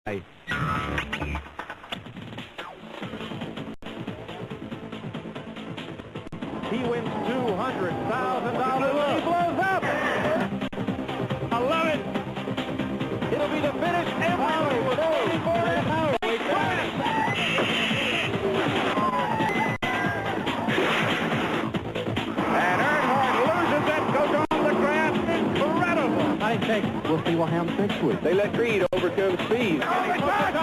He wins $200,000. He blows up. I love it. It'll be the finish. Everyone was waiting for it. And Earnhardt loses it. Goes on the grass. Incredible. I think we'll see what happens next week. They let Creed overcome speed. Oh, my God.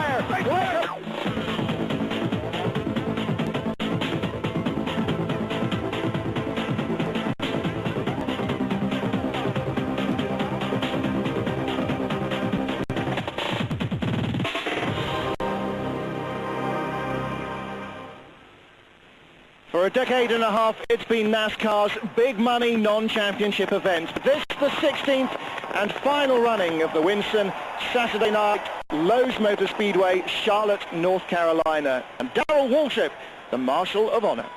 For a decade and a half, it's been NASCAR's big money non-championship event. This the 16th and final running of the Winston Saturday night, Lowe's Motor Speedway, Charlotte, North Carolina. And Darrell Waltrip, the Marshal of Honor.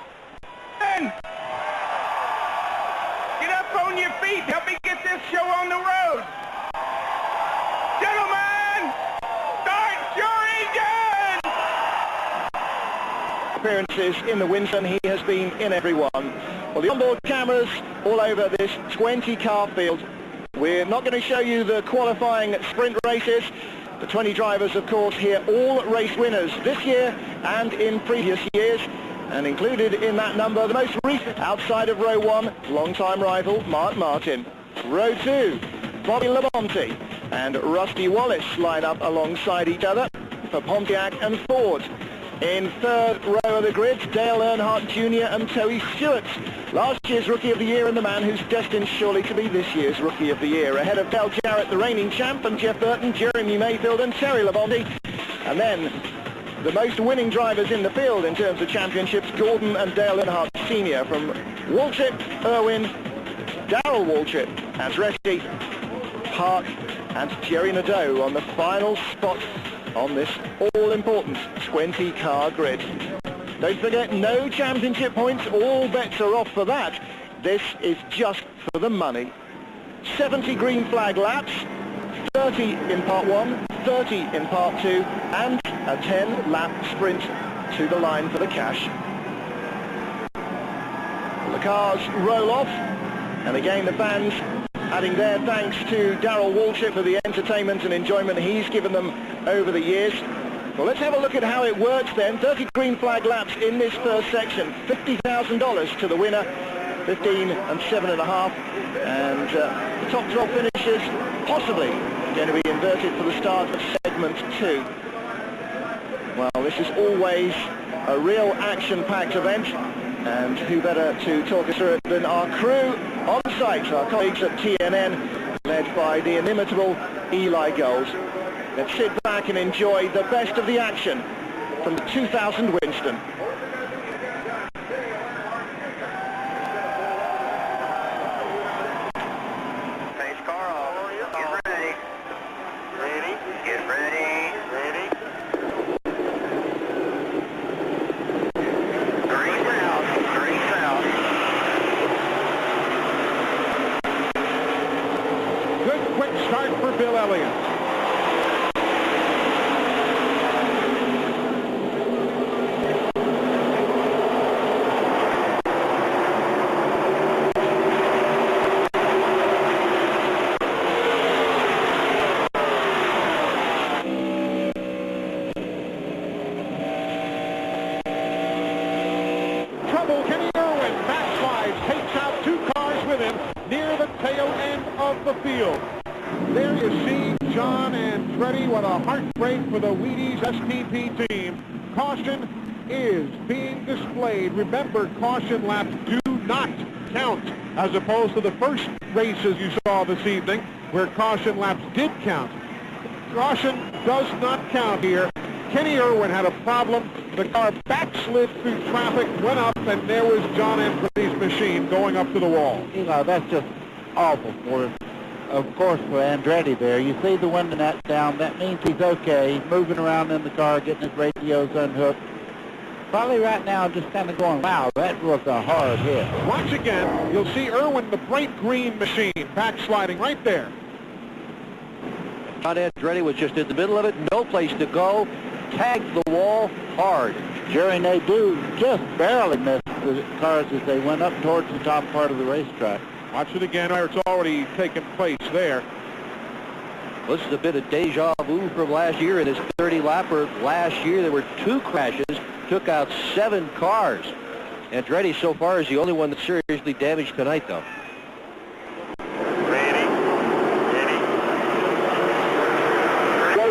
Get up on your feet. Help me get this show on the road. Gentlemen, start your engine! Appearances in the Winston, he has been in every one. Well, the onboard cameras all over this 20-car field. We're not going to show you the qualifying sprint races. The 20 drivers, of course, here, all race winners this year and in previous years. And included in that number, the most recent, outside of row 1, long-time rival Mark Martin. Row 2, Bobby Labonte and Rusty Wallace line up alongside each other for Pontiac and Ford. In third row of the grid, Dale Earnhardt Jr. and Tony Stewart. Last year's Rookie of the Year and the man who's destined surely to be this year's Rookie of the Year. Ahead of Dale Jarrett, the reigning champ, and Jeff Burton, Jeremy Mayfield and Terry Labonte. And then the most winning drivers in the field in terms of championships, Gordon and Dale Earnhardt Sr. from Waltrip, Irwin, Darrell Waltrip, Andretti, Park and Jerry Nadeau on the final spot on this all-important 20-car grid. Don't forget, no championship points, all bets are off for that. This is just for the money. 70 green flag laps, 30 in part 1, 30 in part 2, and a 10-lap sprint to the line for the cash. The cars roll off, and again the fans adding their thanks to Darrell Waltrip for the entertainment and enjoyment he's given them over the years. Well, let's have a look at how it works then. 30 green flag laps in this first section, $50,000 to the winner, 15 and 7.5, and the top 12 finishers possibly going to be inverted for the start of segment 2. Well, this is always a real action-packed event, and who better to talk us through it than our crew on site, our colleagues at TNN, led by the inimitable Eli Gold. Let's sit back and enjoy the best of the action from the 2000 Winston. Pace car off. Get ready. Ready. Get ready. Ready. 3 south. 3 south. Good quick start for Bill Elliott. Kenny Irwin backslides, takes out 2 cars with him near the tail end of the field. There you see John Andretti. What a heartbreak for the Wheaties STP team. Caution is being displayed. Remember, caution laps do not count, as opposed to the first races you saw this evening where caution laps did count. Caution does not count here. Kenny Irwin had a problem. The car backslid through traffic, went up, and there was John Andretti's machine going up to the wall. You know, that's just awful for him. Of course, for Andretti there. You see the window net down. That means he's okay. He's moving around in the car, getting his radios unhooked. Probably right now just kind of going, wow, that was a hard hit. Watch again. You'll see Irwin, the bright green machine, backsliding right there. John Andretti was just in the middle of it, no place to go, tagged the wall hard. Jerry, they do just barely miss the cars as they went up towards the top part of the racetrack. Watch it again. It's already taken place there. This is a bit of deja vu from last year. In his 30-lapper last year, there were 2 crashes, took out 7 cars. Andretti so far is the only one that's seriously damaged tonight, though. Ready. Go.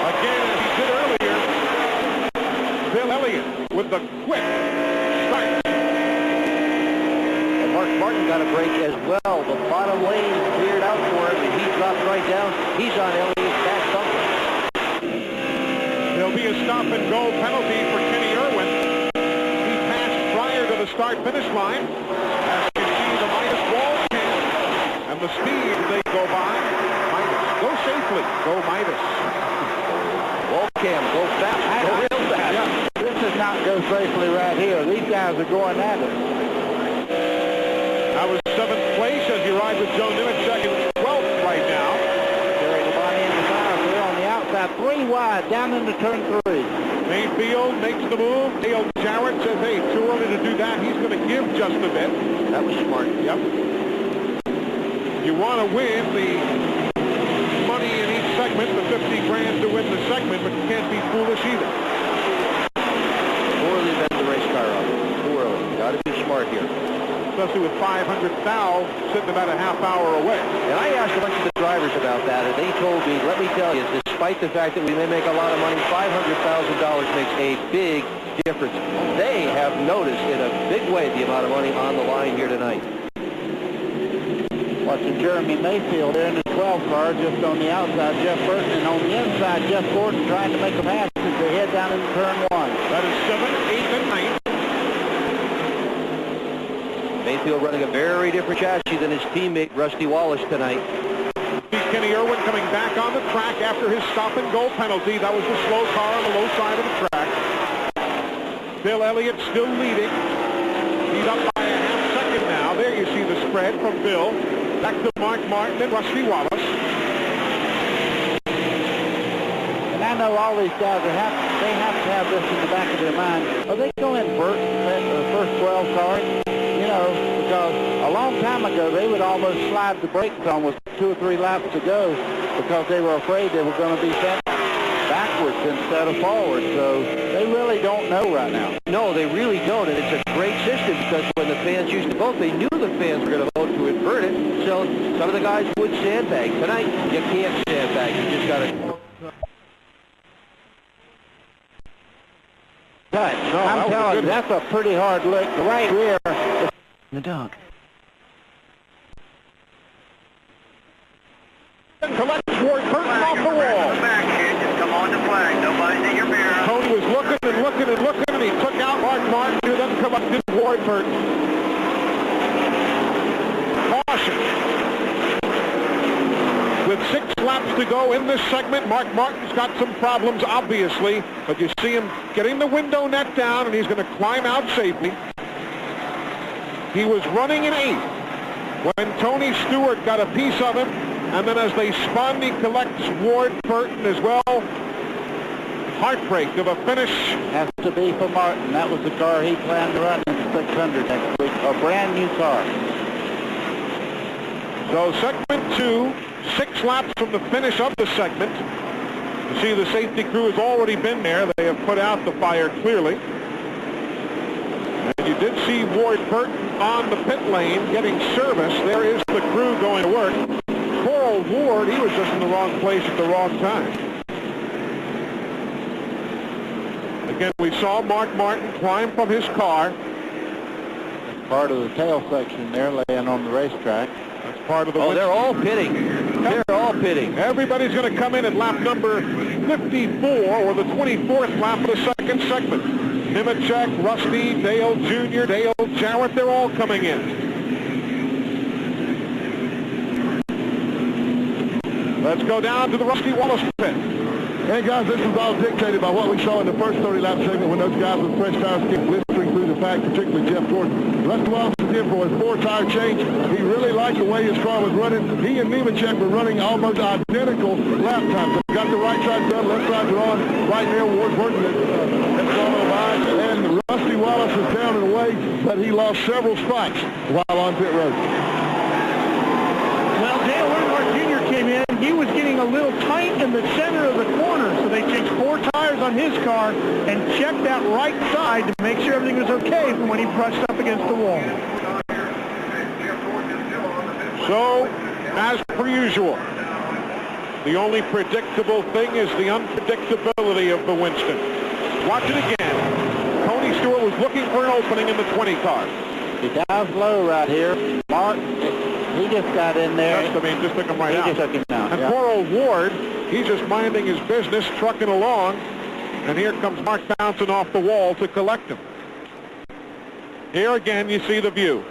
Again, as he did earlier, Bill Elliott with the quick start. And Mark Martin got a break as well. The bottom lane cleared out for him, and he dropped right down. He's on Elliott's back bumper. There'll be a stop-and-go penalty for Kenny Irwin. He passed prior to the start-finish line. As you see, the minus wall cam and the speed they go by. Minus. Go safely. Go Midas. Wallcam, go fast, go real fast. Yeah. This is not go safely right here. These guys are going at it. That was 7th place as you ride with Joe Nemechek in 12th right now. Jerry Labonte in the fire. They're on the outside, 3 wide, down into turn 3. Mayfield makes the move. Dale Jarrett says, hey, too early to do that. He's going to give just a bit. That was smart. Yep. You want to win the money in each segment, the 50 grand to win the segment, but you can't be foolish either. Too early to bet the race car up. Too early. Got to be smart here. Especially with 500 thou sitting about a half hour away. And I asked a bunch of the drivers about that, and they told me, let me tell you, despite the fact that we may make a lot of money, $500,000 makes a big difference. They have noticed in a big way the amount of money on the line here tonight. Watching Jeremy Mayfield there in the 12 car, just on the outside, Jeff Burton, and on the inside, Jeff Gordon trying to make a pass as they head down into turn 1. That is 7th, 8th, and 9th. Mayfield running a very different chassis than his teammate Rusty Wallace tonight. Kenny Irwin coming back on the track after his stop-and-go penalty. That was the slow car on the low side of the track. Bill Elliott still leading. He's up by a half second now. There you see the spread from Bill. Back to Mark Martin and Rusty Wallace. And I know all these guys they have to have this in the back of their mind. Are they going to invert the first 12 cars? You know, because a long time ago they would almost slide the brakes on with 2 or 3 laps to go because they were afraid they were going to be sent backwards instead of forward. So they really don't know right now. No, they really don't, and it's a great system because when the fans used to vote, they knew the fans were going to vote to invert it. So some of the guys would sandbag. Tonight, you can't sandbag. You just got to... I'm telling you, that's a pretty hard look. The right rear. In the dog. Collects Ward Burton off the wall. Just come on the flag. Nobody's in your mirror. Tony was looking and looking and looking, and he took out Mark Martin, who then come up to Ward Burton. Caution. With 6 laps to go in this segment, Mark Martin's got some problems, obviously, but you see him getting the window net down, and he's going to climb out safely. He was running in 8th when Tony Stewart got a piece of him, and then as they spun, he collects Ward Burton as well. Heartbreak of a finish. Has to be for Martin. That was the car he planned to run in the 600 next week. A brand new car. So segment 2, 6 laps from the finish of the segment. You see the safety crew has already been there. They have put out the fire clearly. And you did see Ward Burton on the pit lane getting service. There is the crew going to work. Coral Ward, he was just in the wrong place at the wrong time. Again, we saw Mark Martin climb from his car. That's part of the tail section there laying on the racetrack. That's part of the... Oh, they're all pitting. They're all pitting. Everybody's going to come in at lap number 54, or the 24th lap of the second segment. Nemechek, Rusty, Dale Jr., Dale Jarrett, they're all coming in. Let's go down to the Rusty Wallace pit. And guys, this was all dictated by what we saw in the first 30-lap segment when those guys with fresh tires came blistering through the pack, particularly Jeff Gordon. Rusty Wallace was in for his 4-tire change. He really liked the way his car was running. He and Nemechek were running almost identical lap times. So got the right side done, left side drawn. Right there, Ward Burton has gone by. And Rusty Wallace is down and away, but he lost several spots while on pit road. Well, Dale Earnhardt Jr. came in. He was getting a little tight in the center of the corner, so they changed 4 tires on his car and checked that right side to make sure everything was okay from when he brushed up against the wall. So, as per usual, the only predictable thing is the unpredictability of the Winston. Watch it again. Tony Stewart was looking for an opening in the 20 car. He dives low right here. Mark, he just got in there. Just took him right out. He just took him out. And poor old Ward, he's just minding his business, trucking along. And here comes Mark bouncing off the wall to collect him. Here again, you see the view.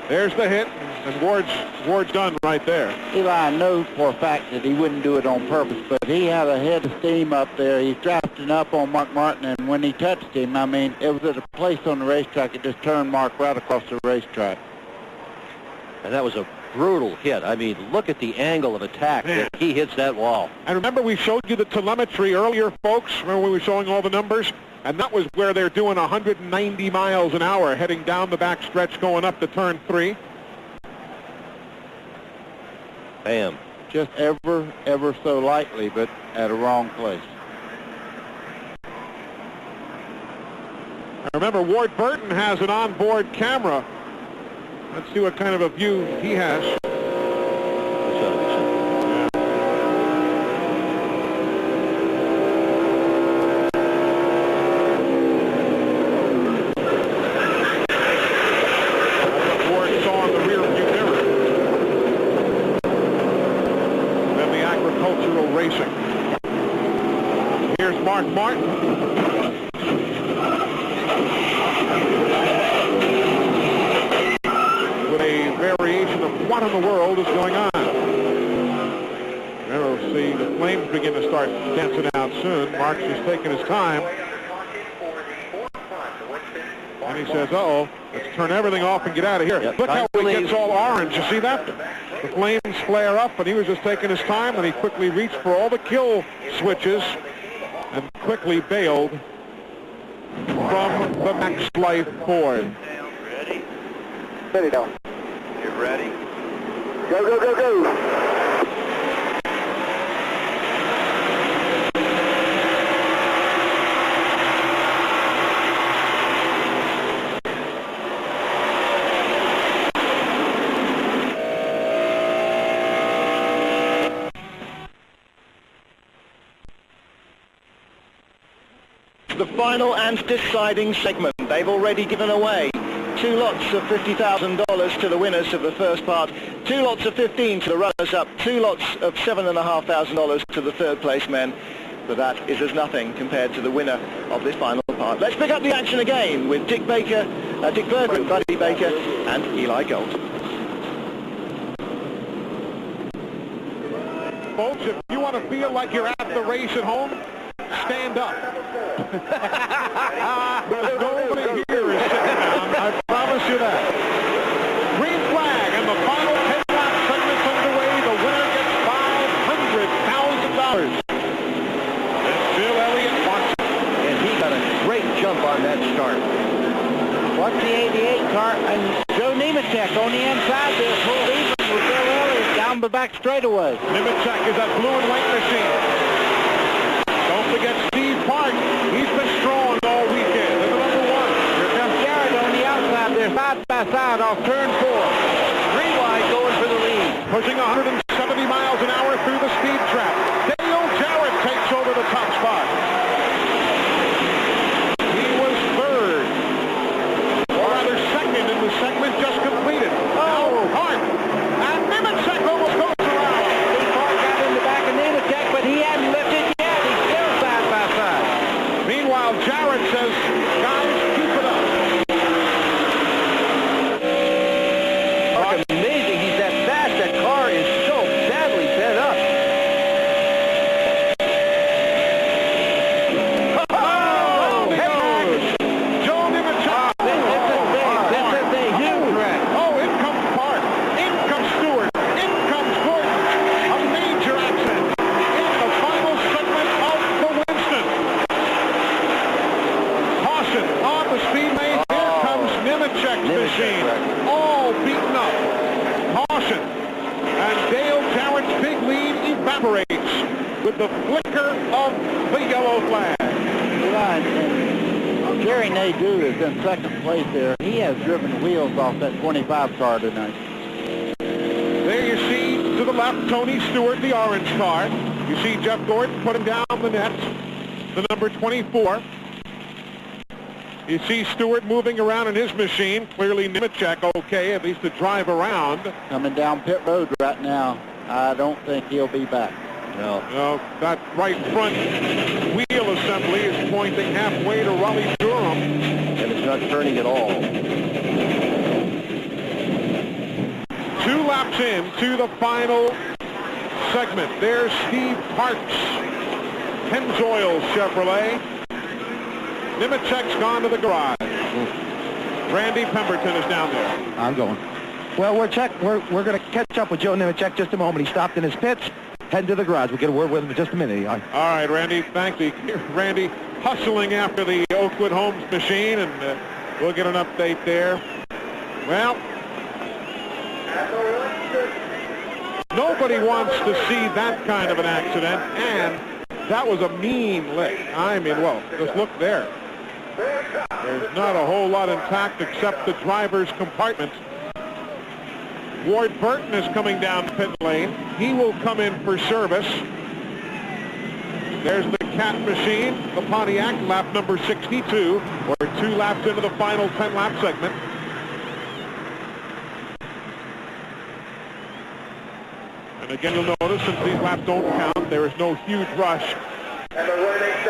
There's the hit, and Ward's done right there. Eli, I know for a fact that he wouldn't do it on purpose, but he had a head of steam up there. He's drafting up on Mark Martin, and when he touched him, I mean, it was at a place on the racetrack. It just turned Mark right across the racetrack. And that was a brutal hit. I mean, look at the angle of attack that he hits that wall. And remember, we showed you the telemetry earlier, folks. Remember we were showing all the numbers? And that was where they're doing 190 miles an hour heading down the back stretch going up to turn 3. Bam. Just ever so lightly, but at a wrong place. And remember, Ward Burton has an onboard camera. Let's see what kind of a view he has. Mark Martin. With a variation of what in the world is going on. We'll see the flames begin to start dancing out soon. Mark's just taking his time. And he says, uh-oh, let's turn everything off and get out of here. Yep. Look how he gets all orange. You see that? The flames flare up, and he was just taking his time, and he quickly reached for all the kill switches and quickly bailed from the Max Life Ford. Ready? Ready now. Get ready. Go, go, go, go. The final and deciding segment. They've already given away 2 lots of $50,000 to the winners of the first part, 2 lots of 15 to the runners-up, 2 lots of $7,500 to the third-place men. But that is as nothing compared to the winner of this final part. Let's pick up the action again with Dick Baker, Dick Berger, Buddy Baker, and Eli Gold. Folks, if you want to feel like you're at the race at home, stand up. There's nobody here is sitting down, I promise you that. Green flag, and the final 10-lap segment's underway. The winner gets $500,000. And Bill Elliott wants it. And he got a great jump on that start. Watch the 88 car, and Joe Nemechek on the inside there, pulled even with Bill Elliott down the back straightaway. Nemechek is that blue and white machine. Don't forget Steve Park. He's been strong all weekend. They're the number 1. Here comes Jared on the outside there, side by side off turn 4. 3 wide going for the lead. Pushing 170 miles an hour through the speed trap. Dale Jarrett takes over the top spot. He was third, or rather second in the segment just completed. Oh, Hart. And Nemechek almost goes around. Steve Park got in the back of Nemechek, but he hadn't lifted yet. He's still side by side. Meanwhile, Jarrett says, guys, keep it up. Amazing, he's that fast. That car is so machine, all beaten up. Caution. And Dale Jarrett's big lead evaporates with the flicker of the yellow flag. Right. And Jerry Nadeau is in second place there. He has driven wheels off that 25 car tonight. There you see to the left Tony Stewart, the orange car. You see Jeff Gordon putting down the net, the number 24. You see Stewart moving around in his machine. Clearly Nemechek okay, at least to drive around. Coming down pit road right now. I don't think he'll be back. No. No, that right front wheel assembly is pointing halfway to Raleigh-Durham. And it's not turning at all. 2 laps in to the final segment. There's Steve Parks, Pennzoil Chevrolet. Nemechek's gone to the garage. Randy Pemberton is down there. I'm going. Well, we're going to catch up with Joe Nemechek just a moment. He stopped in his pits, heading to the garage. We'll get a word with him in just a minute. All right, Randy. Thank you. Randy hustling after the Oakwood Homes machine, and we'll get an update there. Well, nobody wants to see that kind of an accident, and that was a mean lick. I mean, well, just look there. There's not a whole lot intact except the driver's compartment. Ward Burton is coming down pit lane. He will come in for service. There's the Cat machine, the Pontiac, lap number 62. We're 2 laps into the final 10-lap segment. And again, you'll notice since these laps don't count, there is no huge rush.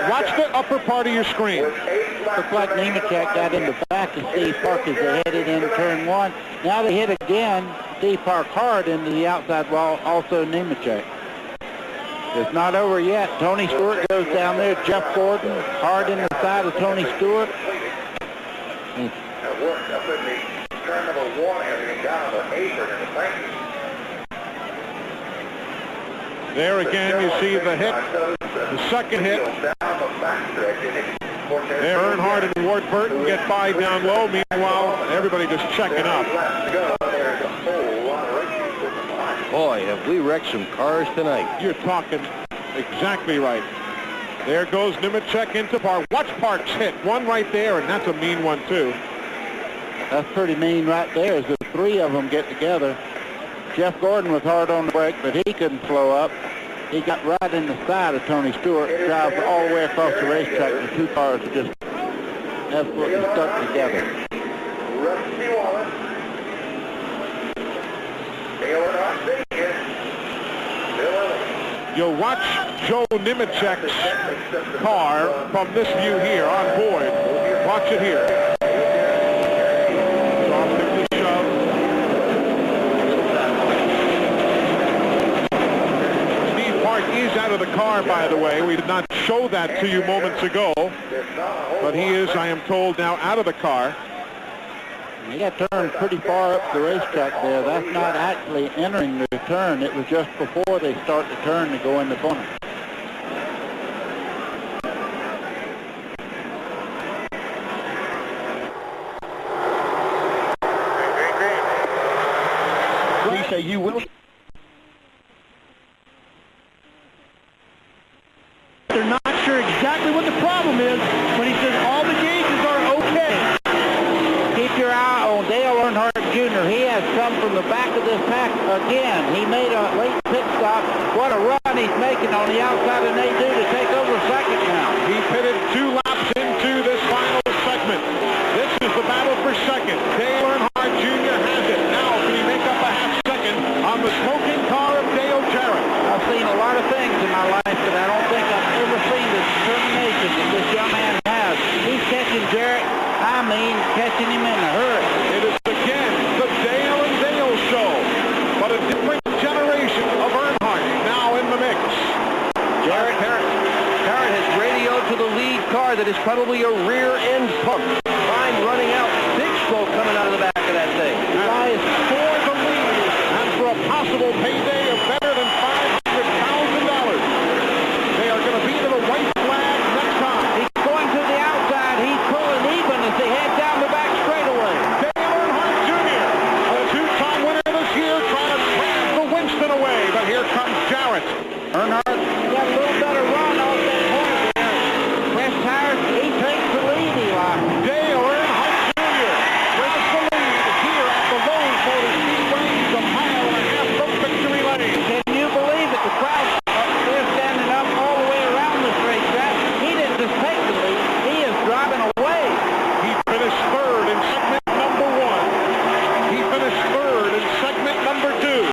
Watch the upper part of your screen. Looks like Nemechek got in the back of Steve Park as they headed into turn 1. Now they hit again. Steve Park hard into the outside wall, also Nemechek. It's not over yet. Tony Stewart goes down there. Jeff Gordon hard in the side of Tony Stewart. That worked up in the turn number 1 and he got on the apron in the bank. There again, you see the hit, the second hit. There, Earnhardt and Ward Burton get by down low. Meanwhile, everybody just checking up. Boy, have we wrecked some cars tonight. You're talking exactly right. There goes Nemechek into Park. Watch Parks hit. One right there, and that's a mean one, too. That's pretty mean right there as the 3 of them get together. Jeff Gordon was hard on the brake, but he couldn't slow up. He got right in the side of Tony Stewart, drives all the way across the racetrack. The 2 cars are just absolutely stuck together. You'll watch Joe Nemechek's car from this view here on board. Watch it here. He's out of the car, by the way. We did not show that to you moments ago, but he is, I am told, now out of the car. He got turned pretty far up the racetrack there. That's not actually entering the turn. It was just before they start the turn to go in the corner. We say you will. They're not sure exactly what the problem is, but he says all the gauges are okay. Keep your eye on Dale Earnhardt Jr. He has come from the back of this pack again. He made a late pit stop. What a run he's making on the outside of Nadeau to take over second now. He pitted 2 laps into this final segment. This is the battle for second. Dale Earnhardt Jr. has it. Now can he make up a half second on the smoking car of Dale Jarrett? I've seen a lot of things in my life, but I don't think I've ever seen the determination that this young man has. He's catching Jarrett. I mean, catching him in a hurry. It is again the Dale and Dale show, but a different generation of Earnhardt now in the mix. Jarrett has radioed to the lead car that is probably a rear end pump. Fine running out. Big smoke coming out of the back of that thing. And for the lead and for a possible payday of better than $500,000. They are going to be to the white flag next time. He's going to the outside. He's pulling even as they head down the back straightaway. Dale Earnhardt here comes Jarrett. Earnhardt got a little better run off that corner there. Fresh tires, he takes the lead, Eli. Dale Earnhardt Jr. brings the lead here at the Lowe's Motor Speedway. He's a mile and a half from victory lane. Can you believe it? The crowd they're standing up all the way around this racetrack. He didn't just take the lead. He is driving away. He finished third in segment number 1. He finished third in segment number 2.